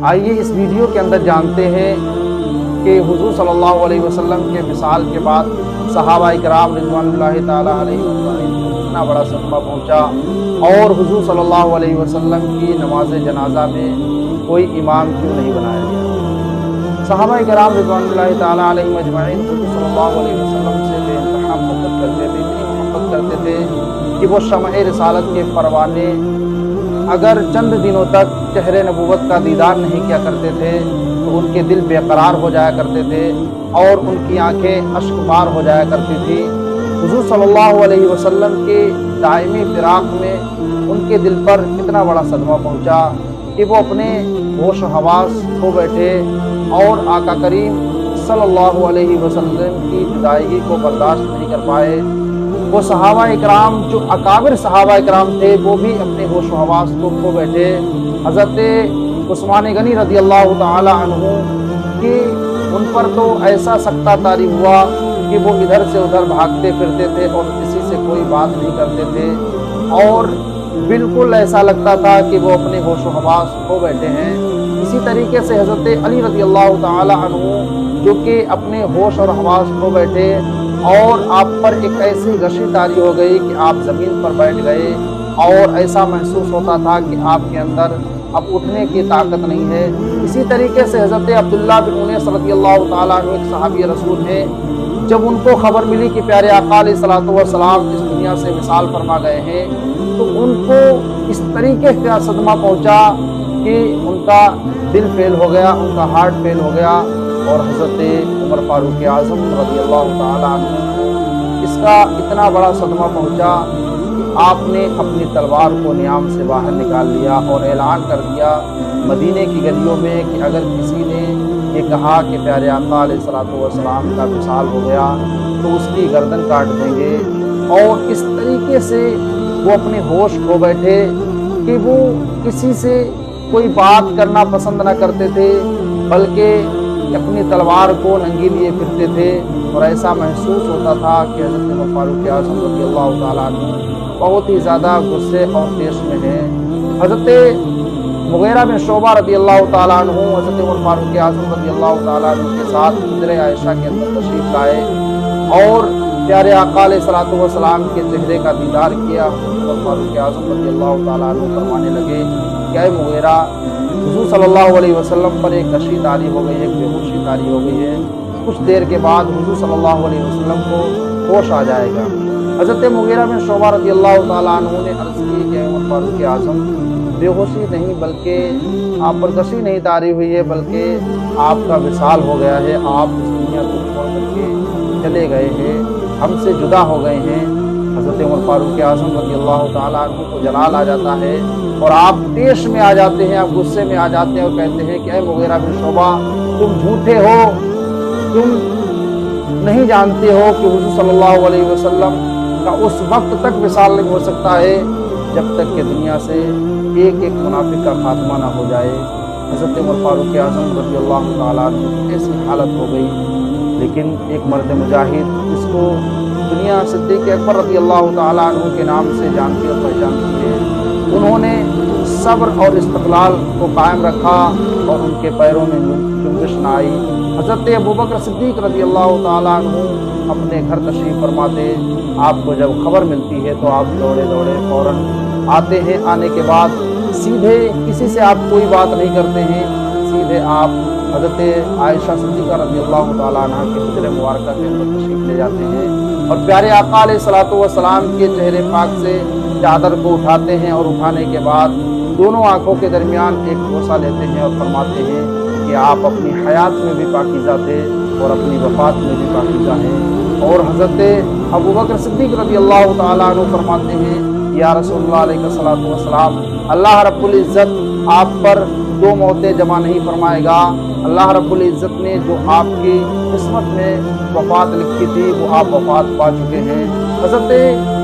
آئیے اس ویڈیو کے اندر جانتے ہیں کہ حضور صلی اللہ علیہ وسلم کے وصال کے بعد صحابہ کرام رضوان اللہ تعالیٰ علیہ وسلم کو کتنا بڑا صدمہ پہنچا، اور حضور صلی اللہ علیہ وسلم کی نماز جنازہ میں کوئی امام کیوں نہیں بنایا گیا۔ صحابہ کرام رضوان اللہ تعالیٰ علیہ مجمعین حضور صلی اللہ علیہ وسلم سے بے انتہا محبت کرتے تھے، اتنی محبت کرتے تھے کہ وہ شمع رسالت کے پروانے اگر چند دنوں تک چہرے نبوت کا دیدار نہیں کیا کرتے تھے تو ان کے دل بے قرار ہو جایا کرتے تھے اور ان کی آنکھیں اشک بار ہو جایا کرتی تھی۔ حضور صلی اللہ علیہ وسلم کے دائمی فراق میں ان کے دل پر اتنا بڑا صدمہ پہنچا کہ وہ اپنے ہوش و حواس کھو بیٹھے اور آقا کریم صلی اللہ علیہ وسلم کی جدائیگی کو برداشت نہیں کر پائے۔ وہ صحابہ اکرام جو اکابر صحابہ اکرام تھے وہ بھی اپنے ہوش و حواس کو کھو بیٹھے۔ حضرت عثمان غنی رضی اللہ تعالی عنہ کہ ان پر تو ایسا سکتہ طاری ہوا کہ وہ ادھر سے ادھر بھاگتے پھرتے تھے اور کسی سے کوئی بات نہیں کرتے تھے، اور بالکل ایسا لگتا تھا کہ وہ اپنے ہوش و حواس کھو بیٹھے ہیں۔ اسی طریقے سے حضرت علی رضی اللہ تعالی عنہ جو کہ اپنے ہوش اور حواس کھو بیٹھے، اور آپ پر ایک ایسی غشی طاری ہو گئی کہ آپ زمین پر بیٹھ گئے اور ایسا محسوس ہوتا تھا کہ آپ کے اندر اب اٹھنے کی طاقت نہیں ہے۔ اسی طریقے سے حضرت عبداللہ بن انیس رضی اللہ تعالیٰ عنہ ایک صحابی رسول ہیں، جب ان کو خبر ملی کہ پیارے آقا علیہ الصلوۃ والسلام اس دنیا سے وصال فرما گئے ہیں تو ان کو اس طریقے کا صدمہ پہنچا کہ ان کا دل فیل ہو گیا، ان کا ہارٹ فیل ہو گیا، اور حضرت عمر فاروق اعظم رضی اللہ تعالیٰ عنہ کو اس کا اتنا بڑا صدمہ پہنچا کہ آپ نے اپنی تلوار کو نیام سے باہر نکال لیا اور اعلان کر دیا مدینے کی گلیوں میں کہ اگر کسی نے یہ کہا کہ پیارے آقا علیہ الصلوۃ والسلام کا وصال ہو گیا تو اس کی گردن کاٹ دیں گے۔ اور اس طریقے سے وہ اپنے ہوش کھو بیٹھے کہ وہ کسی سے کوئی بات کرنا پسند نہ کرتے تھے، بلکہ اپنی تلوار کو ننگی لیے پھرتے تھے، اور ایسا محسوس ہوتا تھا کہ حضرت عمر فاروق اعظم رضی اللہ تعالیٰ عنہ بہت ہی زیادہ غصے اور طیش میں ہیں۔ حضرت مغیرہ بن شعبہ رضی اللہ تعالیٰ عنہ حضرت عمر فاروق اعظم رضی اللہ تعالیٰ عنہ کے ساتھ حجر عائشہ کے اندر تشریف لائے اور پیارے آقا علیہ الصلوۃ والسلام کے چہرے کا دیدار کیا۔ عمر فاروق اعظم رضی اللہ تعالیٰ عنہ فرمانے لگے کہ اے مغیرہ، حضور صلی اللہ علیہ وسلم پر ایک غشی طاری ہو گئی ہے، ایک بے ہوشی طاری ہو گئی ہے، کچھ دیر کے بعد حضور صلی اللہ علیہ وسلم کو ہوش آ جائے گا۔ حضرت مغیرہ بن شعبہ رضی اللہ تعالیٰ عنہ نے عرض کی کہ عمر فاروق اعظم، بے ہوشی نہیں بلکہ آپ پر غشی نہیں طاری ہوئی ہے، بلکہ آپ کا وصال ہو گیا ہے، آپ اس دنیا کو چھوڑ کر کے چلے گئے ہیں، ہم سے جدا ہو گئے ہیں۔ حضرت عمر فاروق اعظم رضی اللہ تعالیٰ عنہ کو جلال آ جاتا ہے اور آپ طیش میں آ جاتے ہیں، آپ غصے میں آ جاتے ہیں اور کہتے ہیں کہ اے مغیرہ بن شعبہ، تم جھوٹے ہو، تم نہیں جانتے ہو کہ حضور صلی اللہ علیہ وسلم کا اس وقت تک وصال نہیں ہو سکتا ہے جب تک کہ دنیا سے ایک ایک منافق کا خاتمہ نہ ہو جائے۔ حضرت عمر فاروق اعظم رضی اللہ تعالیٰ عنہ ایسی حالت ہو گئی، لیکن ایک مرد مجاہد جس کو دنیا صدیق اکبر رضی اللہ تعالیٰ عنہ کے نام سے جانتی اور پہچانتی ہے، انہوں نے صبر اور استقلال کو قائم رکھا اور ان کے پیروں میں جنبش نہ آئی۔ حضرت ابوبکر صدیق رضی اللہ تعالیٰ عنہ اپنے گھر تشریف فرماتے، آپ کو جب خبر ملتی ہے تو آپ دوڑے دوڑے فوراً آتے ہیں، آنے کے بعد سیدھے کسی سے آپ کوئی بات نہیں کرتے ہیں، سیدھے آپ حضرت عائشہ صدیقہ رضی اللہ تعالیٰ عنہ کے حجر مبارکہ کے اندر تشریف لے جاتے ہیں اور پیارے آقا علیہ الصلوۃ والسلام کے چہرے پاک سے چادر کو اٹھاتے ہیں، اور اٹھانے کے بعد دونوں آنکھوں کے درمیان ایک بوسہ لیتے ہیں اور فرماتے ہیں کہ آپ اپنی حیات میں بھی پاکیزہ تھے اور اپنی وفات میں بھی پاکیزہ ہیں۔ اور حضرت ابوبکر صدیق رضی اللہ تعالیٰ عنہ فرماتے ہیں یا رسول اللہ علیہ الصلوۃ والسلام، اللہ رب العزت آپ پر دو موتیں جمع نہیں فرمائے گا، اللہ رب العزت نے جو آپ کی قسمت میں وفات لکھی تھی وہ آپ وفات پا چکے ہیں۔ حضرت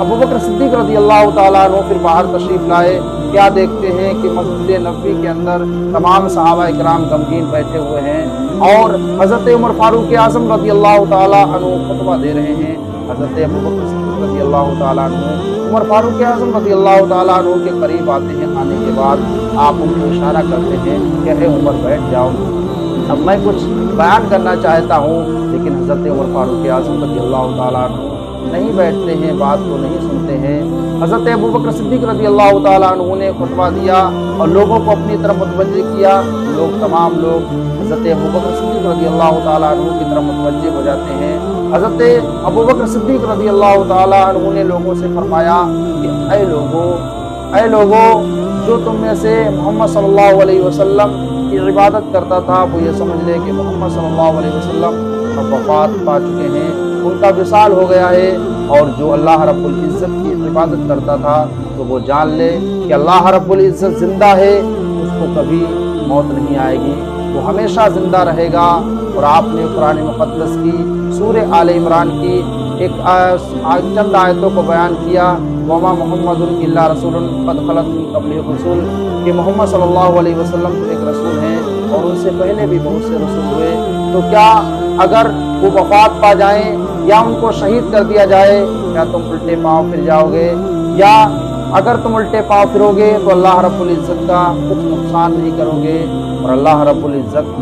ابوبکر صدیق رضی اللہ تعالیٰ عنہ پھر باہر تشریف لائے، کیا دیکھتے ہیں کہ مسجد نبوی کے اندر تمام صحابہ اکرام غمگین بیٹھے ہوئے ہیں اور حضرت عمر فاروق اعظم رضی اللہ تعالیٰ عنہ خطبہ دے رہے ہیں۔ حضرت ابوبکر صدیق رضی اللہ تعالیٰ عنہ عمر فاروق اعظم رضی اللہ تعالیٰ عنہ کے قریب آتے ہیں، آنے کے بعد آپ ان کو اشارہ کرتے ہیں کہ اے عمر بیٹھ جاؤ، اب میں کچھ بیان کرنا چاہتا ہوں، لیکن حضرت عمر فاروق اعظم رضی اللہ تعالیٰ عنہ نہیں بیٹھتے ہیں، بات کو نہیں سنتے ہیں۔ حضرت ابوبکر صدیق رضی اللہ تعالیٰ عنہ نے خطبہ دیا اور لوگوں کو اپنی طرف متوجہ کیا، تمام لوگ حضرت ابوبکر صدیق رضی اللہ تعالیٰ عنہ کی طرف متوجہ ہو جاتے ہیں۔ حضرت ابوبکر صدیق رضی اللہ تعالیٰ عنہ نے لوگوں سے فرمایا کہ اے لوگو، جو تم میں سے محمد صلی اللہ علیہ وسلم کی عبادت کرتا تھا وہ یہ سمجھ لے کہ محمد صلی اللہ علیہ وسلم اب وفات پا چکے ہیں، ان کا وصال ہو گیا ہے، اور جو اللہ رب العزت کی عبادت کرتا تھا تو وہ جان لے کہ اللہ رب العزت زندہ ہے، اس کو کبھی موت نہیں آئے گی، وہ ہمیشہ زندہ رہے گا۔ اور آپ نے قرآن مقدس کی سورہ آل عمران کی ایک چند آیتوں کو بیان کیا، وما محمد الا رسول قد خلت من قبلہ الرسل، کہ محمد صلی اللہ علیہ وسلم تو ایک رسول ہیں اور ان سے پہلے بھی بہت سے رسول ہوئے، تو کیا اگر وہ وفات پا جائیں یا ان کو شہید کر دیا جائے کیا تم الٹے پاؤں پھر جاؤ گے؟ یا اگر تم الٹے پاؤں پھرو گے تو اللہ رب العزت کا کچھ نقصان نہیں کرو گے، اور اللہ رب العزت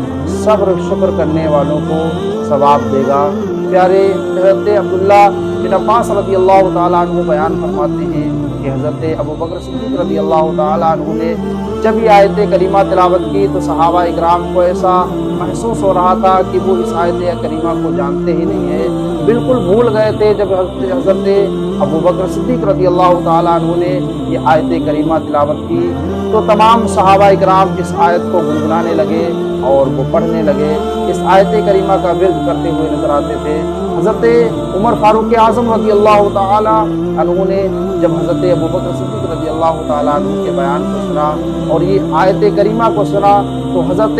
صبر شکر کرنے والوں کو ثواب دے گا۔ پیارے حضرت عبداللہ بن عباس رضی اللہ تعالیٰ عنہ بیان فرماتے ہیں کہ حضرت ابوبکر صدیق رضی اللہ تعالیٰ عنہ نے جب یہ آیت کریمہ تلاوت کی تو صحابہ اکرام کو ایسا محسوس ہو رہا تھا کہ وہ اس آیت کریمہ کو جانتے ہی نہیں ہیں، بالکل بھول گئے تھے۔ جب حضرت ابوبکر صدیق رضی اللہ تعالیٰ عنہ نے یہ آیت کریمہ تلاوت کی تو تمام صحابہ اکرام اس آیت کو گنگنانے لگے اور وہ پڑھنے لگے، اس آیت کریمہ کا ورد کرتے ہوئے نظر آتے تھے۔ حضرت عمر فاروق اعظم رضی اللہ تعالیٰ عنہ نے جب حضرت ابوبکر صدیق رضی اللہ تعالیٰ عنہ کے بیان کو سنا اور یہ آیت کریمہ کو سنا تو حضرت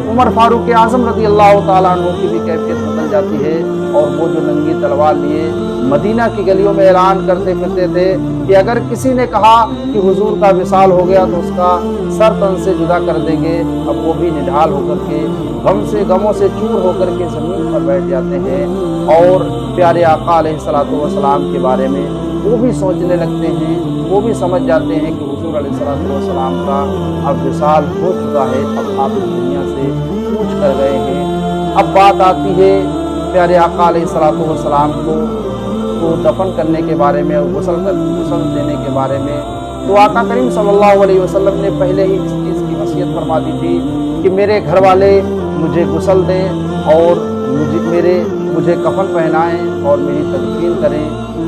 عمر فاروق اعظم رضی اللہ تعالیٰ عنہ کی بھی کیفیت بدل جاتی ہے، اور وہ جو ننگی تلوار لیے مدینہ کی گلیوں میں اعلان کرتے پھرتے تھے کہ اگر کسی نے کہا کہ حضور کا وصال ہو گیا تو اس کا سر تن سے جدا کر دیں گے، اب وہ بھی نڈھال ہو کر کے غموں سے چور ہو کر کے زمین پر بیٹھ جاتے ہیں، اور پیارے آقا علیہ الصلوۃ والسلام کے بارے میں وہ بھی سوچنے لگتے ہیں، وہ بھی سمجھ جاتے ہیں کہ حضور علیہ الصلوۃ والسلام کا اب وصال ہو چکا ہے، اب آپ اس دنیا سے کوچ کر گئے ہیں۔ اب بات آتی ہے پیارے آقا علیہ الصلوۃ والسلام کو دفن کرنے کے بارے میں، غسل دینے کے بارے میں، تو آقا کریم صلی اللہ علیہ وسلم نے پہلے ہی اس چیز کی وصیت فرما دی تھی کہ میرے گھر والے مجھے غسل دیں اور مجھے کفن پہنائیں اور میری تدفین کریں۔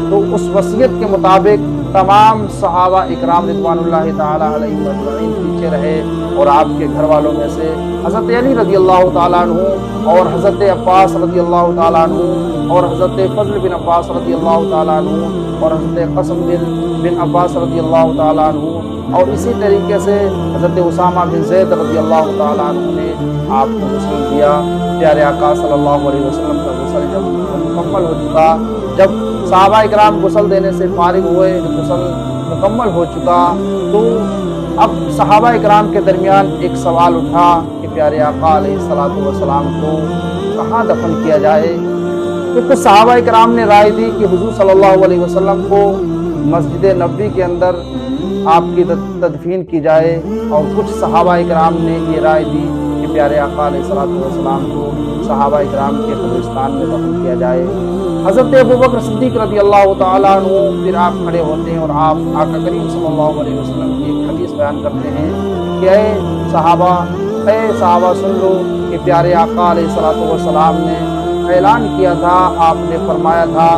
تو اس وصیت کے مطابق تمام صحابہ اکرام رضوان اللہ تعالیٰ علیہ اجمعین پیچھے رہے، اور آپ کے گھر والوں میں سے حضرت علی رضی اللہ تعالیٰ عنہ اور حضرت عباس رضی اللہ تعالیٰ عنہ اور حضرت فضل بن عباس رضی اللہ تعالیٰ عنہ اور حضرت قاسم بن عباس رضی اللہ تعالیٰ عنہ، اور اسی طریقے سے حضرت اسامہ بن زید رضی اللہ تعالیٰ عنہ نے آپ کو غسل دیا۔ پیارے آقا صلی اللہ علیہ وسلم کا غسل جب مکمل ہو چکا، جب صحابہ اکرام غسل دینے سے فارغ ہوئے، جب غسل مکمل ہو چکا تو اب صحابہ اکرام کے درمیان ایک سوال اٹھا کہ پیارے آقا علیہ الصلوۃ والسلام کو کہاں دفن کیا جائے؟ تو کچھ صحابہ اکرام نے رائے دی کہ حضور صلی اللہ علیہ وسلم کو مسجد نبوی کے اندر آپ کی تدفین کی جائے، اور کچھ صحابہ اکرام نے یہ رائے دی کہ پیارے آقا علیہ الصلوۃ والسلام کو صحابہ اکرام کے قبرستان میں دفن کیا جائے۔ حضرت ابوبکر صدیق رضی اللہ تعالیٰ عنہ پھر آپ کھڑے ہوتے ہیں اور آپ آقا کریم صلی اللہ علیہ وسلم کی ایک حدیث بیان کرتے ہیں کہ اے صحابہ سن لو کہ پیارے آقا علیہ الصلوۃ والسلام نے اعلان کیا تھا، آپ نے فرمایا تھا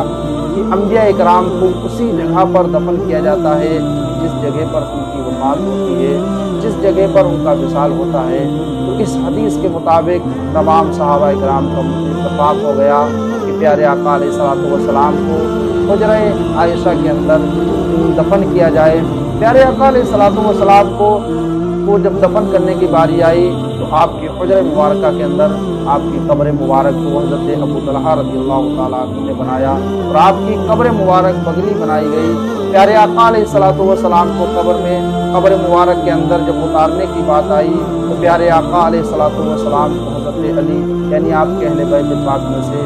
کہ انبیاء اکرام کو اسی جگہ پر دفن کیا جاتا ہے جس جگہ پر ان کی وفات ہوتی ہے، جس جگہ پر ان کا وصال ہوتا ہے۔ تو اس حدیث کے مطابق تمام صحابہ اکرام کا اتفاق ہو گیا کہ پیارے آقا علیہ الصلوۃ والسلام کو حجرہ عائشہ کے اندر دفن کیا جائے۔ پیارے آقا علیہ الصلوۃ والسلام کو جب دفن کرنے کی باری آئی تو آپ کی حجرہ مبارکہ کے اندر آپ کی قبر مبارک کو حضرت ابو طلحہ رضی اللہ تعالیٰ عنہ نے بنایا، اور آپ کی قبر مبارک بغلی بنائی گئی۔ پیارے آقا علیہ الصلوۃ والسلام کو قبر مبارک کے اندر جب اتارنے کی بات آئی تو پیارے آقا علیہ الصلوۃ والسلام کو حضرت علی یعنی آپ کے اہل بیت پاک میں سے